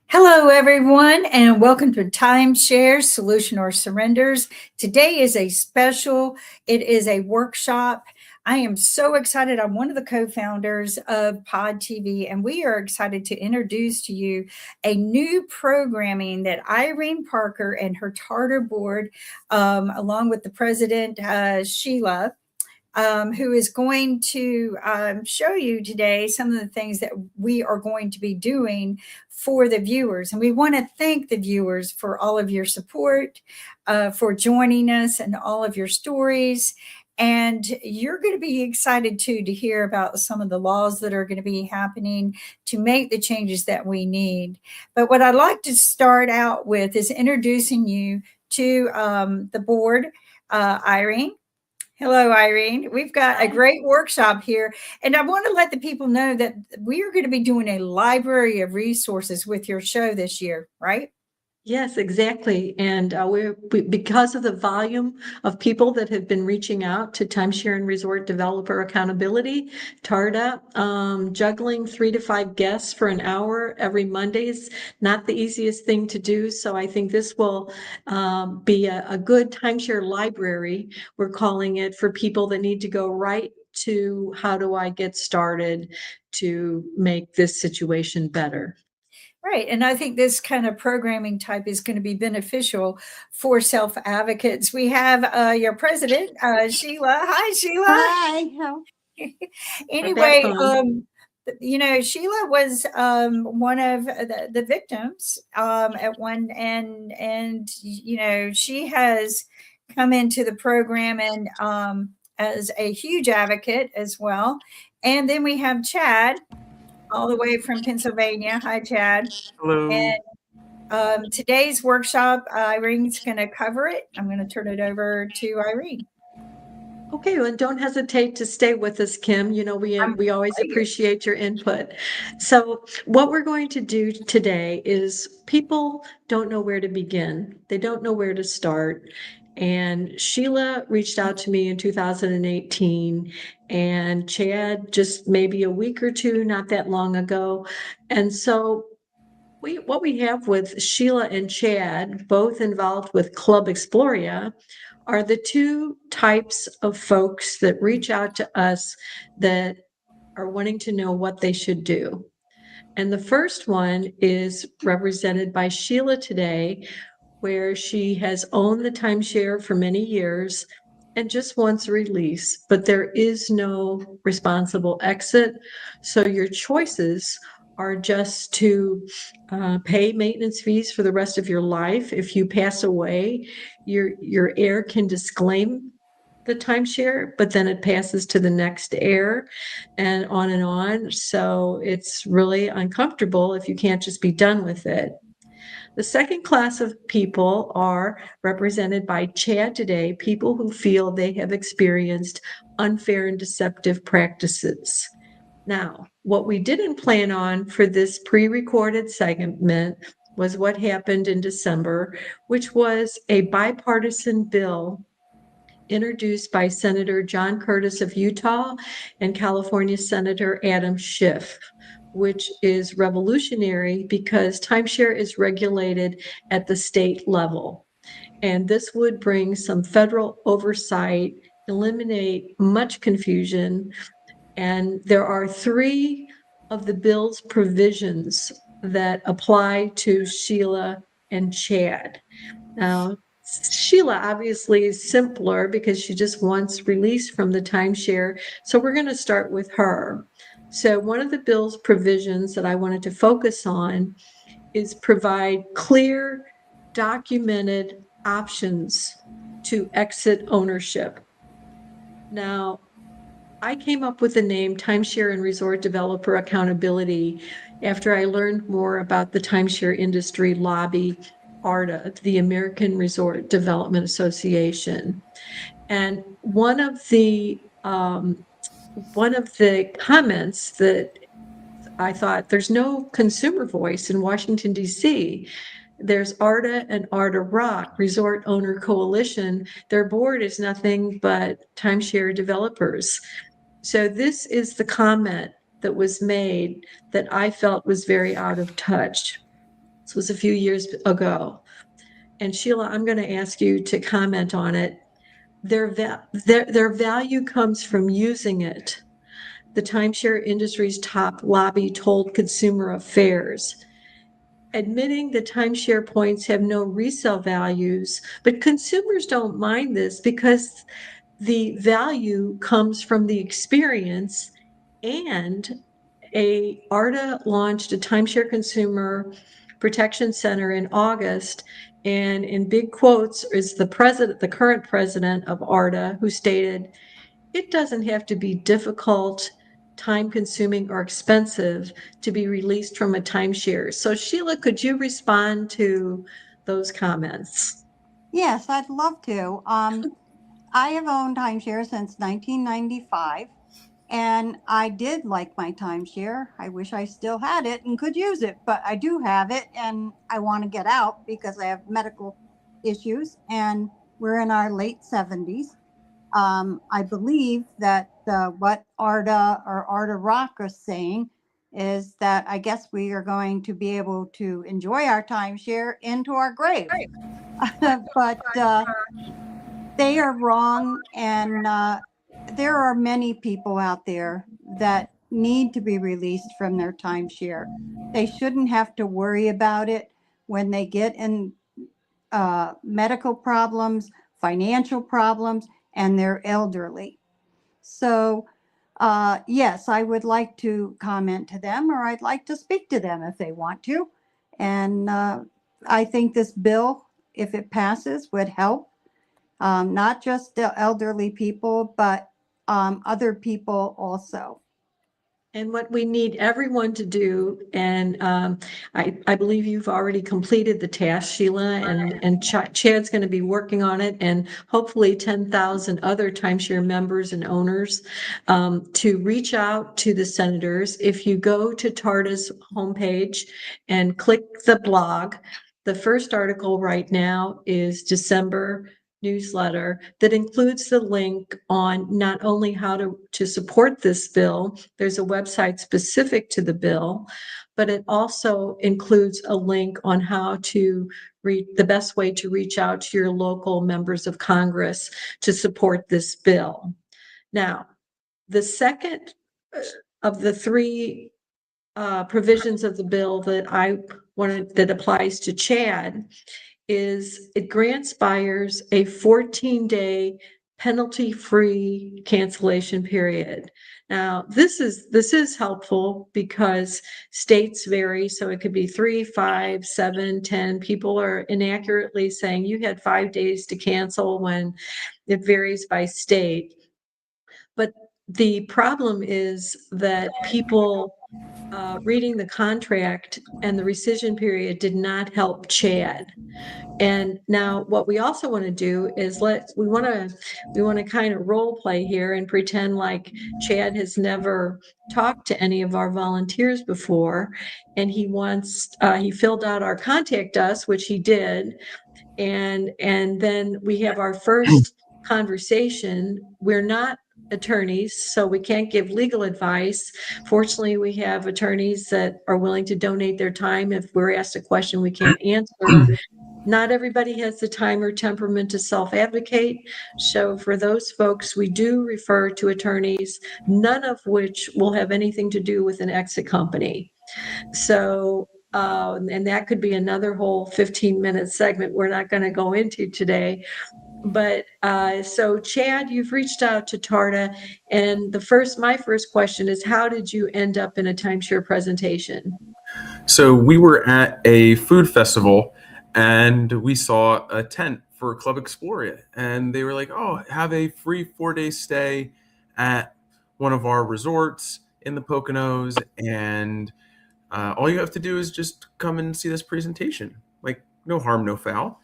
Hello, everyone, and welcome to Timeshare Solution or Surrenders. Today is a special, it is a workshop. I am so excited. I'm one of the co-founders of Pod TV, and we are excited to introduce to you a new programming that Irene Parker and her charter board, along with the president, Sheila, who is going to show you today some of the things that we are going to be doing for the viewers. And we want to thank the viewers for all of your support, for joining us and all of your stories. And you're going to be excited too to hear about some of the laws that are going to be happening to make the changes that we need. But what I'd like to start out with is introducing you to the board, Irene. Hello, Irene. We've got a great workshop here, and I want to let the people know that we are going to be doing a library of resources with your show this year, right? Yes, exactly. And because of the volume of people that have been reaching out to Timeshare and Resort Developer Accountability, TARDA, juggling 3 to 5 guests for an hour every Monday is not the easiest thing to do. So I think this will be a good timeshare library, we're calling it, for people that need to go right to how do I get started to make this situation better. Right. And I think this kind of programming type is going to be beneficial for self-advocates. We have your president, Sheila. Hi, Sheila. Hi. Anyway, Sheila was one of the victims at one, and she has come into the program and as a huge advocate as well. And then we have Chad, all the way from Pennsylvania. Hi, Chad. Hello. And today's workshop, Irene's going to cover it. I'm going to turn it over to Irene. Okay, well, don't hesitate to stay with us, Kim. You know, we always appreciate your input. So what we're going to do today is people don't know where to begin. They don't know where to start. And Sheila reached out to me in 2018, and Chad just maybe a week or two, not that long ago. And so what we have with Sheila and Chad, both involved with Club Exploria, are the two types of folks that reach out to us that are wanting to know what they should do. And the first one is represented by Sheila today, where she has owned the timeshare for many years and just wants a release, but there is no responsible exit. So your choices are just to pay maintenance fees for the rest of your life. If you pass away, your heir can disclaim the timeshare, but then it passes to the next heir and on and on. So it's really uncomfortable if you can't just be done with it. The second class of people are represented by Chad today, people who feel they have experienced unfair and deceptive practices. Now, what we didn't plan on for this pre-recorded segment was what happened in December, which was a bipartisan bill introduced by Senator John Curtis of Utah and California Senator Adam Schiff, which is revolutionary because timeshare is regulated at the state level. And this would bring some federal oversight, eliminate much confusion. And there are 3 of the bill's provisions that apply to Sheila and Chad. Now, Sheila obviously is simpler because she just wants release from the timeshare. So we're going to start with her. So one of the bill's provisions that I wanted to focus on is provide clear, documented options to exit ownership. Now, I came up with the name Timeshare and Resort Developer Accountability after I learned more about the timeshare industry lobby, ARDA, the American Resort Development Association. And one of the one of the comments that I thought, there's no consumer voice in Washington, D.C. There's ARDA and ARDA Rock, Resort Owner Coalition. Their board is nothing but timeshare developers. So this is the comment that was made that I felt was very out of touch. This was a few years ago. And Sheila, I'm going to ask you to comment on it. Their value comes from using it. The timeshare industry's top lobby told Consumer Affairs, admitting the timeshare points have no resale values, but consumers don't mind this because the value comes from the experience. And ARDA launched a timeshare consumer protection center in August, and in big quotes is the current president of ARDA, who stated, "It doesn't have to be difficult, time consuming, or expensive to be released from a timeshare." So Sheila, could you respond to those comments? Yes, I'd love to. I have owned timeshare since 1995, and I did like my timeshare. I wish I still had it and could use it, but I do have it, and I want to get out because I have medical issues, and we're in our late 70s. I believe that what ARDA or ARDA Rock is saying is that I guess we are going to be able to enjoy our timeshare into our grave. But they are wrong, and there are many people out there that need to be released from their timeshare. They shouldn't have to worry about it when they get in medical problems, financial problems, and they're elderly. So, yes, I would like to comment to them, or I'd like to speak to them if they want to. And I think this bill, if it passes, would help not just the elderly people, but other people also. And what we need everyone to do, and I believe you've already completed the task, Sheila, and Chad's going to be working on it, and hopefully 10,000 other timeshare members and owners, to reach out to the senators. If you go to TARDA's homepage and click the blog, the first article right now is December newsletter that includes the link on not only how to support this bill, there's a website specific to the bill, but it also includes a link on how to the best way to reach out to your local members of Congress to support this bill. Now, the second of the three provisions of the bill that I wanted that applies to Chad is it grants buyers a 14-day penalty-free cancellation period. Now, this is helpful because states vary, so it could be 3, 5, 7, 10. People are inaccurately saying you had 5 days to cancel when it varies by state. But the problem is that people reading the contract and the rescission period did not help Chad. And now what we also want to do is we want to kind of role play here and pretend like Chad has never talked to any of our volunteers before, and he filled out our contact us, which he did, and then we have our first conversation. We're not attorneys, so we can't give legal advice. Fortunately, we have attorneys that are willing to donate their time if we're asked a question we can't answer. Not everybody has the time or temperament to self-advocate. So for those folks, we do refer to attorneys, none of which will have anything to do with an exit company. So, and that could be another whole 15-minute segment we're not going to go into today. But so Chad, you've reached out to TARDA, and my first question is, how did you end up in a timeshare presentation? So we were at a food festival and we saw a tent for Club Exploria, and they were like, "Oh, have a free 4-day stay at one of our resorts in the Poconos, and all you have to do is just come and see this presentation. Like, no harm, no foul."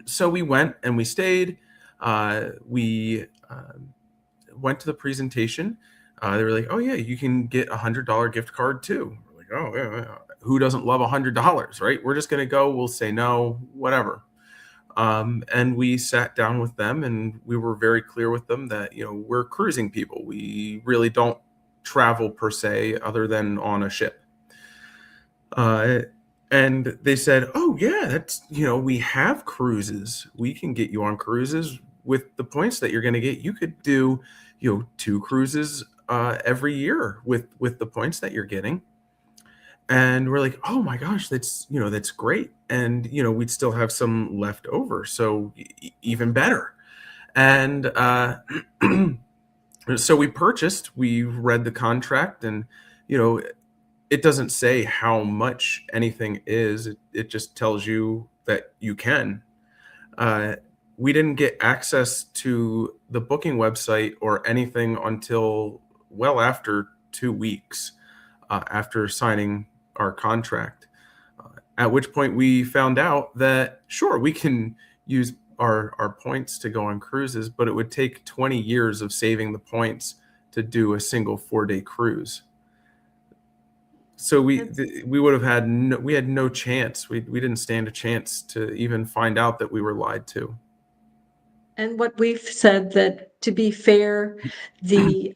So we went and we stayed. We went to the presentation. They were like, "Oh yeah, you can get $100 gift card too." We're like, "Oh yeah, who doesn't love $100, right? We're just gonna go. We'll say no, whatever." And we sat down with them, and we were very clear with them that we're cruising people. We really don't travel per se, other than on a ship. Uh, and they said, "Oh yeah, that's we have cruises. We can get you on cruises with the points that you're going to get. You could do 2 cruises every year with the points that you're getting." And we're like, "Oh my gosh, that's great." And we'd still have some left over, so even better. And so we read the contract, and it doesn't say how much anything is. It just tells you that you can. Uh, we didn't get access to the booking website or anything until well after 2 weeks after signing our contract. At which point we found out that sure, we can use our points to go on cruises, but it would take 20 years of saving the points to do a single 4-day cruise. So we would have had we had no chance. We didn't stand a chance to even find out that we were lied to. And what we've said, that to be fair, the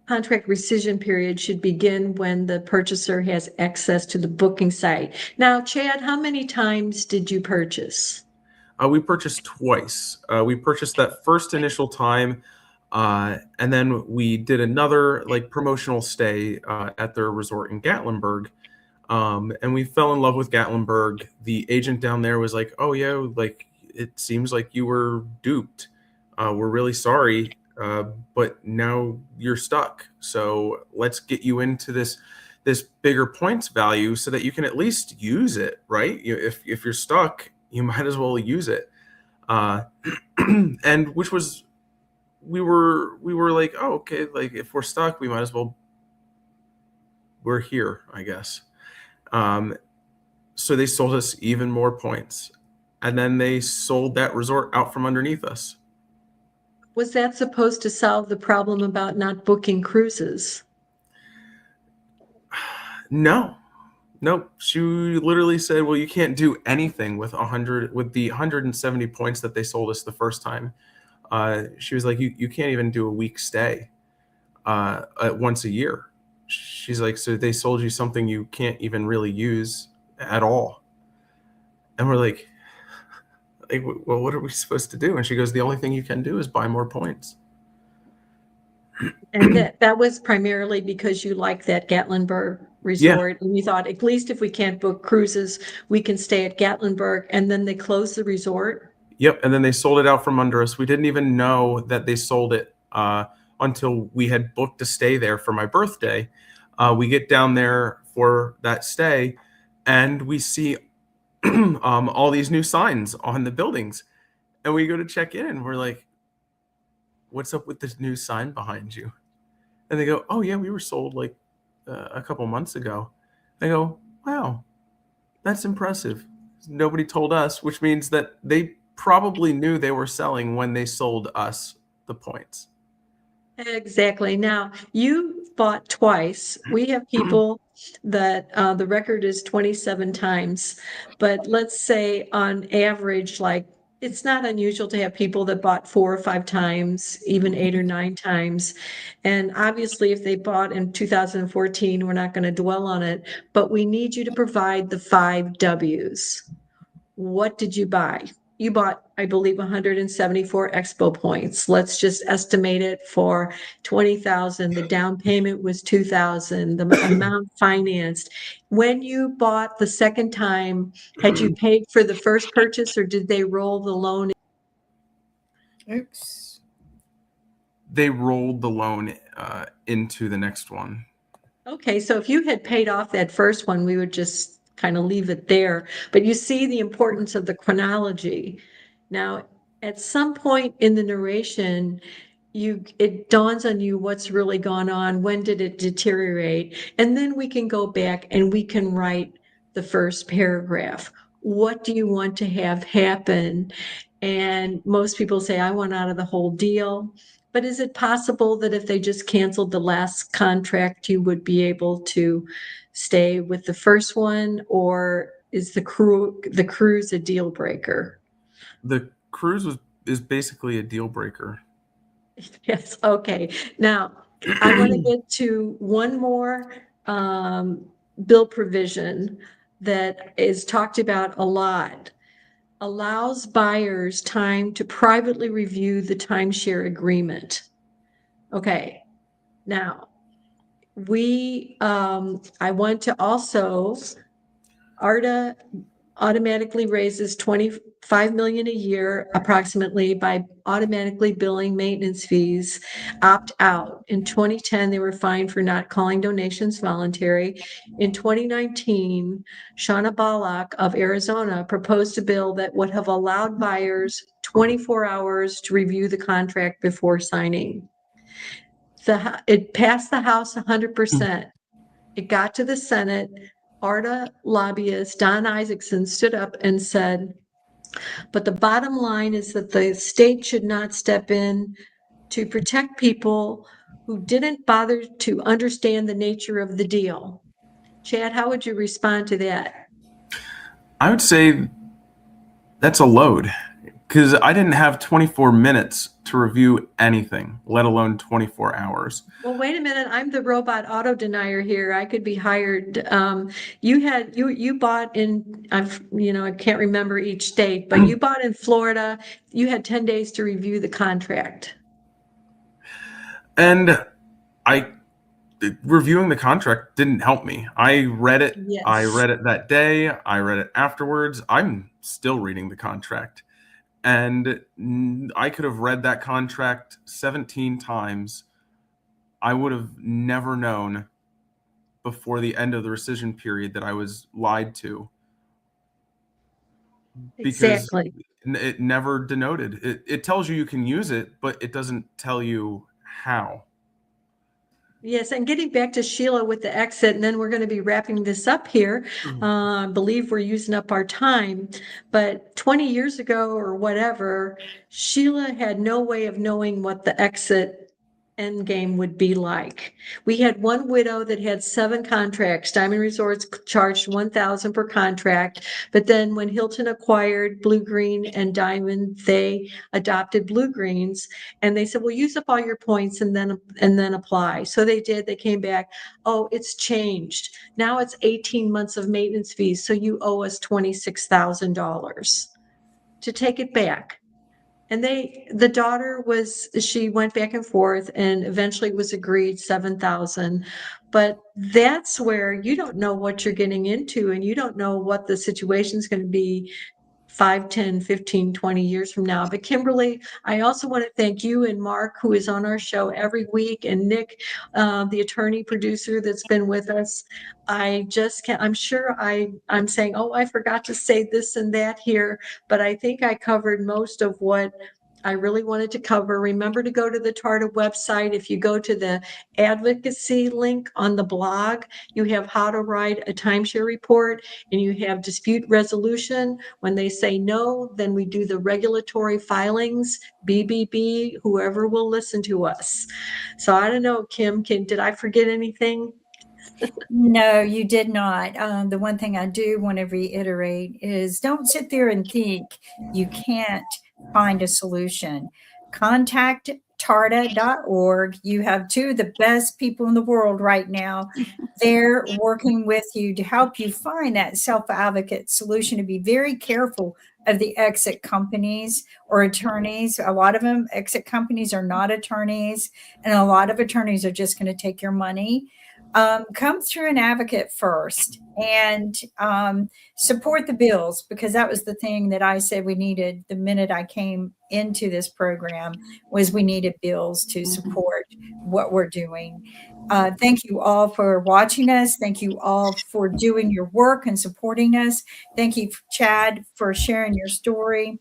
contract rescission period should begin when the purchaser has access to the booking site. Now, Chad, how many times did you purchase? We purchased twice. We purchased that first initial time, and then we did another promotional stay at their resort in Gatlinburg. And we fell in love with Gatlinburg. The agent down there was like, "Oh yeah, it seems like you were duped. We're really sorry, but now you're stuck. So let's get you into this bigger points value so that you can at least use it, right? If you're stuck, you might as well use it." And which was we were like, "Oh, okay, if we're stuck, we might as well. We're here, I guess." So they sold us even more points, and then they sold that resort out from underneath us. Was that supposed to solve the problem about not booking cruises? No, nope. She literally said, "Well, you can't do anything with the 170 points that they sold us the first time." She was like, "You can't even do a week stay once a year." She's like, "So they sold you something you can't even really use at all." And we're like, "Well, what are we supposed to do?" And she goes, "The only thing you can do is buy more points." And that was primarily because you like that Gatlinburg resort, and you thought, at least if we can't book cruises, we can stay at Gatlinburg, and then they closed the resort? Yep, and then they sold it out from under us. We didn't even know that they sold it until we had booked a stay there for my birthday. We get down there for that stay, and we see all these new signs on the buildings. And we go to check in, and we're like, "What's up with this new sign behind you?" And they go, "Oh yeah, we were sold a couple months ago." I go, "Wow, that's impressive. Nobody told us," which means that they probably knew they were selling when they sold us the points. Exactly. Now, you bought twice. We have people that the record is 27 times, but let's say on average, it's not unusual to have people that bought 4 or 5 times, even 8 or 9 times. And obviously, if they bought in 2014, we're not going to dwell on it, but we need you to provide the 5 W's. What did you buy? You bought, I believe, 174 Expo points. Let's just estimate it for 20,000. The down payment was 2,000. The amount financed. When you bought the second time, had you paid for the first purchase, or did they roll the loan? Oops. They rolled the loan into the next one. Okay, so if you had paid off that first one, we would just kind of leave it there. But you see the importance of the chronology. Now, at some point in the narration, it dawns on you what's really gone on, when did it deteriorate, and then we can go back and we can write the first paragraph. What do you want to have happen? And most people say, I want out of the whole deal. But is it possible that if they just canceled the last contract, you would be able to stay with the first one? Or is the cruise a deal breaker? The cruise is basically a deal breaker. Yes, okay. Now, I want to get to one more bill provision that is talked about a lot. Allows buyers time to privately review the timeshare agreement. Okay, now I want to also, ARDA automatically raises 25 million a year approximately by automatically billing maintenance fees, opt out. In 2010, they were fined for not calling donations voluntary. In 2019, Shauna Balak of Arizona proposed a bill that would have allowed buyers 24 hours to review the contract before signing. It passed the House 100%. It got to the Senate. ARDA lobbyist Don Isaacson stood up and said, but the bottom line is that the state should not step in to protect people who didn't bother to understand the nature of the deal. Chad, how would you respond to that? I would say that's a load, because I didn't have 24 minutes to review anything, let alone 24 hours. Well, wait a minute. I'm the robot auto denier here. I could be hired. You bought in, I can't remember each state, but you bought in Florida. You had 10 days to review the contract. And reviewing the contract didn't help me. I read it. Yes. I read it that day. I read it afterwards. I'm still reading the contract. And I could have read that contract 17 times. I would have never known before the end of the rescission period that I was lied to. Because exactly. It never denoted. It tells you can use it, but it doesn't tell you how. Yes, and getting back to Sheila with the exit, and then we're going to be wrapping this up here. I believe we're using up our time, but 20 years ago or whatever, Sheila had no way of knowing what the exit end game would be like. We had one widow that had 7 contracts. Diamond Resorts charged $1,000 per contract, but then when Hilton acquired Blue Green and Diamond, they adopted Blue Greens, and they said, well, use up all your points and then apply. So they did. They came back. Oh, it's changed. Now it's 18 months of maintenance fees, so you owe us $26,000 to take it back. And the daughter she went back and forth and eventually was agreed 7,000. But that's where you don't know what you're getting into, and you don't know what the situation is going to be 5, 10, 15, 20 years from now. But Kimberly, I also want to thank you and Mark, who is on our show every week, and Nick, the attorney producer that's been with us. I just can't, I'm sure I'm saying, oh, I forgot to say this and that here, but I think I covered most of what I really wanted to cover. Remember to go to the TARDA website. If you go to the advocacy link on the blog, you have how to write a timeshare report, and you have dispute resolution. When they say no, then we do the regulatory filings, BBB, whoever will listen to us. So I don't know, Kim, did I forget anything? No, you did not. The one thing I do want to reiterate is don't sit there and think you can't find a solution. Contact tarda.org. You have 2 of the best people in the world right now. They're working with you to help you find that self-advocate solution, to be very careful of the exit companies or attorneys. A lot of them, exit companies, are not attorneys, and a lot of attorneys are just going to take your money. Come through an advocate first and support the bills, because that was the thing that I said we needed the minute I came into this program, was we needed bills to support what we're doing. Thank you all for watching us. Thank you all for doing your work and supporting us. Thank you, Chad, for sharing your story.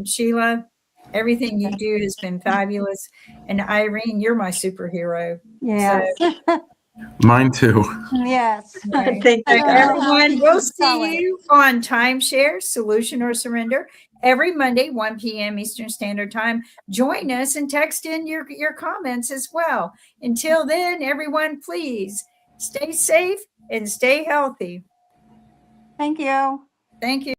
Sheila, everything you do has been fabulous. And Irene, you're my superhero. Yes. So, mine too. Yes. Thank you. Everyone, we'll see you on Timeshare Solution or Surrender every Monday, 1 p.m. Eastern Standard Time. Join us and text in your comments as well. Until then, everyone, please stay safe and stay healthy. Thank you. Thank you.